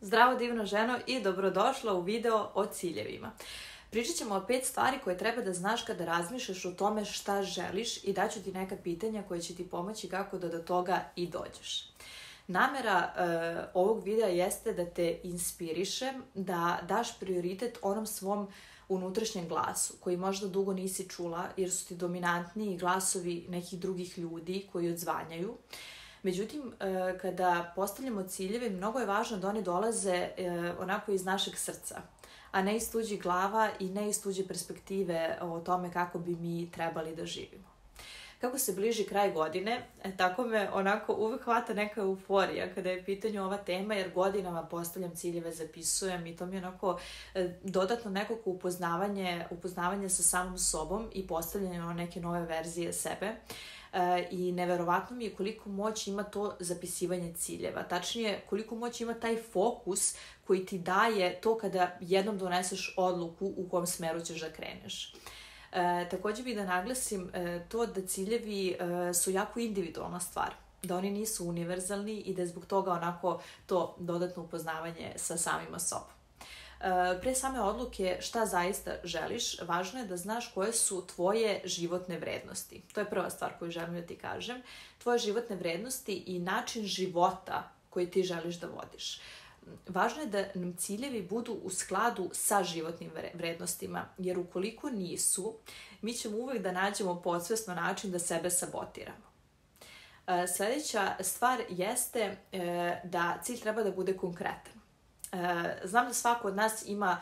Zdravo divno ženo i dobrodošla u video o ciljevima. Pričat ćemo o 5 stvari koje treba da znaš kada razmišljaš o tome šta želiš i daću ti neka pitanja koje će ti pomoći kako da do toga i dođeš. Namera ovog videa jeste da te inspirišem, da daš prioritet onom svom unutrašnjem glasu koji možda dugo nisi čula jer su ti dominantniji glasovi nekih drugih ljudi koji odzvanjaju. Međutim, kada postavljamo ciljeve, mnogo je važno da oni dolaze onako iz našeg srca, a ne iz tuđih glava i ne iz tuđe perspektive o tome kako bi mi trebali da živimo. Kako se bliži kraj godine, tako me onako uvek hvata neka euforija kada je pitanju ova tema, jer godinama postavljam ciljeve, zapisujem i to mi je onako dodatno nekako upoznavanje sa samom sobom i postavljanje neke nove verzije sebe. I neverovatno mi je koliko moć ima to zapisivanje ciljeva. Tačnije, koliko moć ima taj fokus koji ti daje to kada jednom doneseš odluku u kom smeru ćeš da kreneš. Također bih da naglasim to da ciljevi su jako individualna stvar, da oni nisu univerzalni i da je zbog toga onako to dodatno upoznavanje sa samima sobom. Pre same odluke šta zaista želiš, važno je da znaš koje su tvoje životne vrednosti. To je prva stvar koju želim da ti kažem. Tvoje životne vrednosti i način života koji ti želiš da vodiš. Važno je da nam ciljevi budu u skladu sa životnim vrednostima, jer ukoliko nisu, mi ćemo uvek da nađemo podsvesno način da sebe sabotiramo. Sljedeća stvar jeste da cilj treba da bude konkretan. Znam da svako od nas ima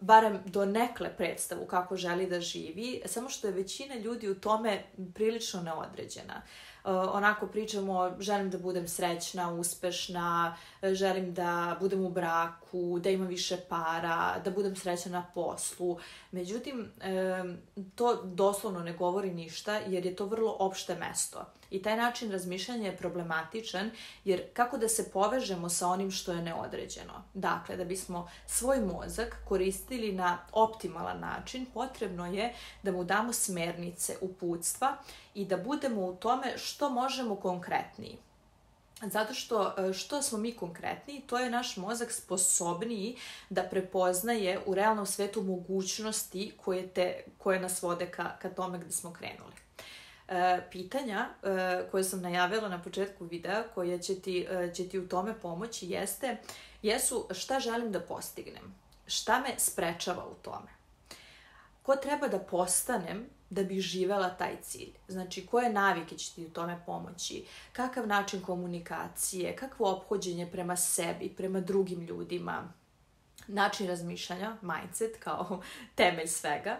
barem donekle predstavu kako želi da živi, samo što je većina ljudi u tome prilično neodređena. Onako pričamo, želim da budem srećna, uspešna, želim da budem u braku, da imam više para, da budem srećna na poslu. Međutim, to doslovno ne govori ništa jer je to vrlo opšte mesto. I taj način razmišljanja je problematičan jer kako da se povežemo sa onim što je neodređeno. Dakle, da bismo svoj mozak koristili na optimalan način, potrebno je da mu damo smernice, uputstva i da budemo u tome što možemo konkretniji. Zato što smo mi konkretniji, to je naš mozak sposobniji da prepoznaje u realnom svetu mogućnosti koje nas vode ka tome gde smo krenuli. Pitanja koje sam najavila na početku videa, koje će ti u tome pomoći, jesu šta želim da postignem, šta me sprečava u tome, ko treba da postanem da bih živela taj cilj, znači koje navike će ti u tome pomoći, kakav način komunikacije, kakvo ophođenje prema sebi, prema drugim ljudima, način razmišljanja, mindset kao temelj svega.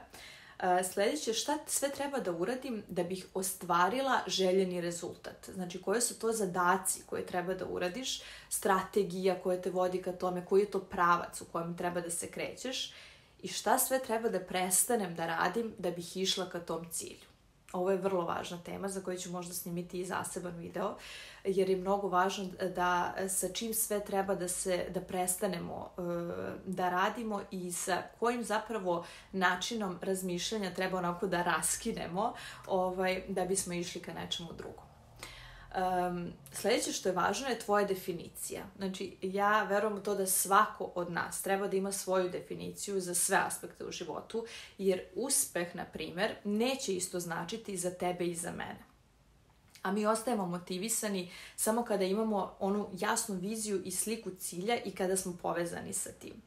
Sljedeće, šta sve treba da uradim da bih ostvarila željeni rezultat. Znači, koje su to zadaci koje treba da uradiš, strategija koja te vodi ka tome, koji je to pravac u kojem treba da se krećeš i šta sve treba da prestanem da radim da bih išla ka tom cilju. Ovo je vrlo važna tema za koju ću možda snimiti i zaseban video, jer je mnogo važno da sa čim sve treba da prestanemo da radimo i sa kojim zapravo načinom razmišljanja treba onako da raskinemo da bismo išli ka nečemu drugom. Sljedeće što je važno je tvoja definicija. Znači, ja verujem u to da svako od nas treba da ima svoju definiciju za sve aspekte u životu, jer uspeh, na primjer, neće isto značiti za tebe i za mene. A mi ostajemo motivisani samo kada imamo onu jasnu viziju i sliku cilja i kada smo povezani sa tim.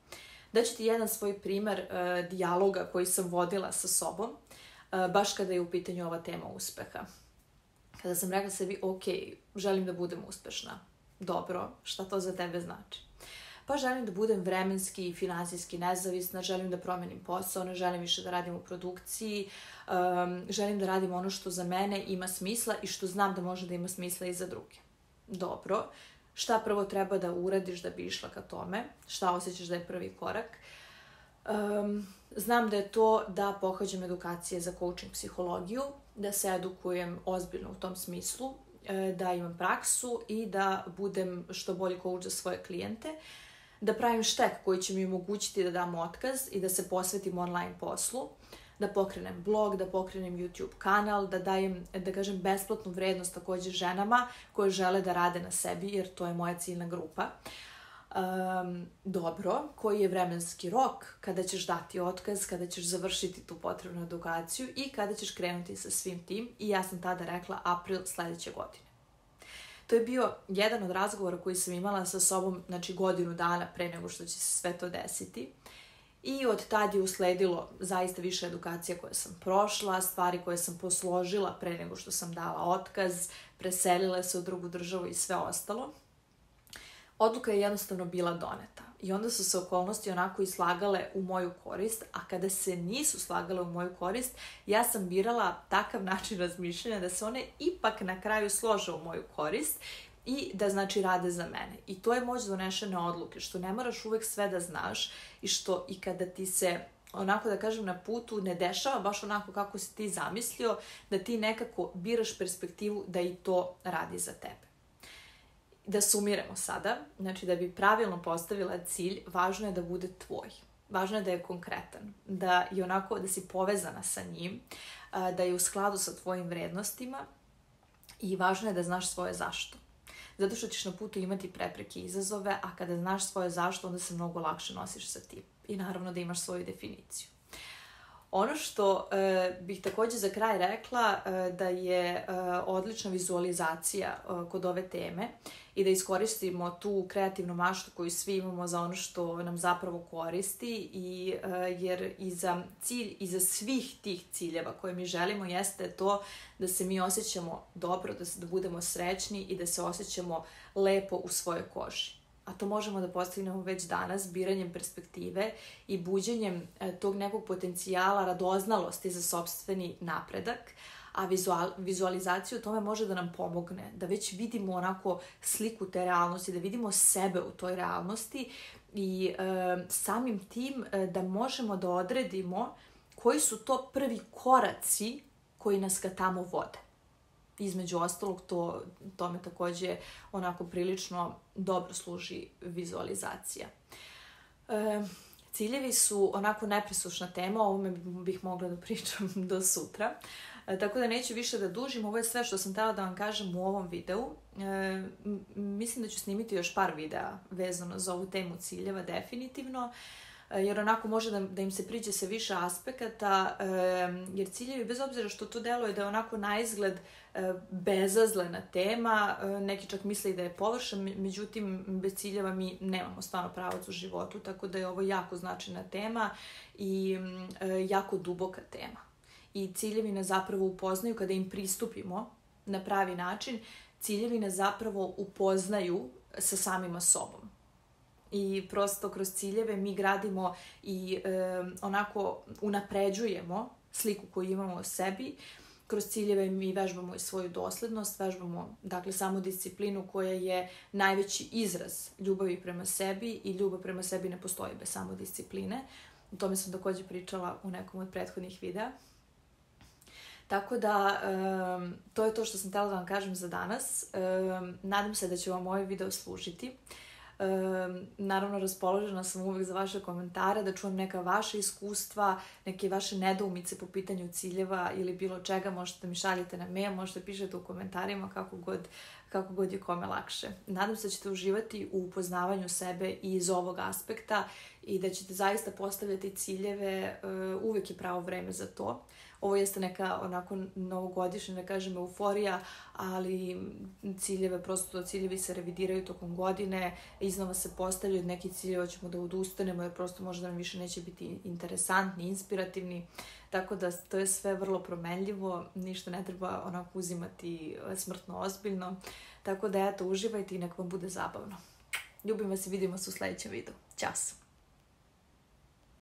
Daću ti jedan svoj primer dijaloga koji sam vodila sa sobom, baš kada je u pitanju ova tema uspeha. Kada sam rekla sebi, ok, želim da budem uspešna. Dobro, šta to za tebe znači? Pa želim da budem vremenski i finansijski nezavisna, želim da promenim posao, ne želim više da radim u produkciji, želim da radim ono što za mene ima smisla i što znam da može da ima smisla i za druge. Dobro, šta prvo treba da uradiš da bi išla ka tome? Šta osjećaš da je prvi korak? Znam da je to da pohađam edukacije za coaching psihologiju, da se edukujem ozbiljno u tom smislu, da imam praksu i da budem što bolji coach za svoje klijente, da pravim štek koji će mi omogućiti da dam otkaz i da se posvetim online poslu, da pokrenem blog, da pokrenem YouTube kanal, da dajem, da kažem, besplatnu vrednost također ženama koje žele da rade na sebi, jer to je moja ciljna grupa. dobro, koji je vremenski rok, kada ćeš dati otkaz, kada ćeš završiti tu potrebnu edukaciju i kada ćeš krenuti sa svim tim. I ja sam tada rekla april sledeće godine. To je bio jedan od razgovora koji sam imala sa sobom, znači godinu dana pre nego što će se sve to desiti. I od tad je usledilo zaista više edukacija koje sam prošla, stvari koje sam posložila pre nego što sam dala otkaz, preselila se u drugu državu i sve ostalo. Odluka je jednostavno bila doneta i onda su se okolnosti onako i slagale u moju korist, a kada se nisu slagale u moju korist, ja sam birala takav način razmišljanja da se one ipak na kraju slože u moju korist i da znači rade za mene. I to je moć donešene odluke, što ne moraš uvek sve da znaš i što i kada ti se onako da kažem na putu ne dešava baš onako kako si ti zamislio, da ti nekako biraš perspektivu da i to radi za tebe. Da sumiramo sada, znači da bi pravilno postavila cilj, važno je da bude tvoj. Važno je da je konkretan, da je onako da si povezana sa njim, da je u skladu sa tvojim vrednostima i važno je da znaš svoje zašto. Zato što ćeš na putu imati prepreke i izazove, a kada znaš svoje zašto, onda se mnogo lakše nosiš sa tim. I naravno da imaš svoju definiciju. Ono što bih također za kraj rekla da je odlična vizualizacija kod ove teme i da iskoristimo tu kreativnu maštu koju svi imamo za ono što nam zapravo koristi jer i za cilj i za svih tih ciljeva koje mi želimo jeste to da se mi osjećamo dobro, da budemo srećni i da se osjećamo lepo u svojoj koži. A to možemo da postignemo već danas biranjem perspektive i buđenjem tog nekog potencijala, radoznalosti za sopstveni napredak, a vizualizacija u tome može da nam pomogne, da već vidimo onako sliku te realnosti, da vidimo sebe u toj realnosti i samim tim da možemo da odredimo koji su to prvi koraci koji nas ka tamo vode. Između ostalog, tome također onako prilično dobro služi vizualizacija. Ciljevi su onako nepresušna tema, o ovome bih mogla da pričam do sutra. Tako da neću više da dužim, ovo je sve što sam htjela da vam kažem u ovom videu. Mislim da ću snimiti još par videa vezano za ovu temu ciljeva, definitivno. Jer onako može da im se priđe sa više aspekata, jer ciljevi, bez obzira što to deluje da je onako na izgled bezazlena tema, neki čak misle da je površan, međutim bez ciljeva mi nemamo stvarno pravac u životu, tako da je ovo jako značajna tema i jako duboka tema. I ciljevi nas zapravo upoznaju kada im pristupimo na pravi način, ciljevi nas zapravo upoznaju sa samima sobom. I prosto kroz ciljeve mi gradimo i onako unapređujemo sliku koju imamo o sebi. Kroz ciljeve mi vežbamo i svoju doslednost, vežbamo dakle samodisciplinu koja je najveći izraz ljubavi prema sebi i ljubav prema sebi ne postoji bez samodiscipline. O tome sam također pričala u nekom od prethodnih videa. Tako da, to je to što sam htjela da vam kažem za danas. Nadam se da će vam ovaj video služiti. Naravno, raspoložena sam uvijek za vaše komentare, da čujem neka vaša iskustva, neke vaše nedoumice po pitanju ciljeva ili bilo čega. Možete mi šaljete na mail, možete pišete u komentarima, kako god je kome lakše. Nadam se da ćete uživati u upoznavanju sebe i iz ovog aspekta i da ćete zaista postavljati ciljeve, uvijek je pravo vreme za to. Ovo jeste neka onako novogodišnja, da kažem, euforija, ali ciljevi se revidiraju tokom godine, iznova se postavljaju, neki ciljeva ćemo da odustanemo jer prosto možda nam više neće biti interesantni, inspirativni, tako da to je sve vrlo promenljivo, ništa ne treba onako uzimati smrtno ozbiljno, tako da eto, uživajte i nek vam bude zabavno. Ljubim vas i vidimo se u sljedećem videu. Ćao!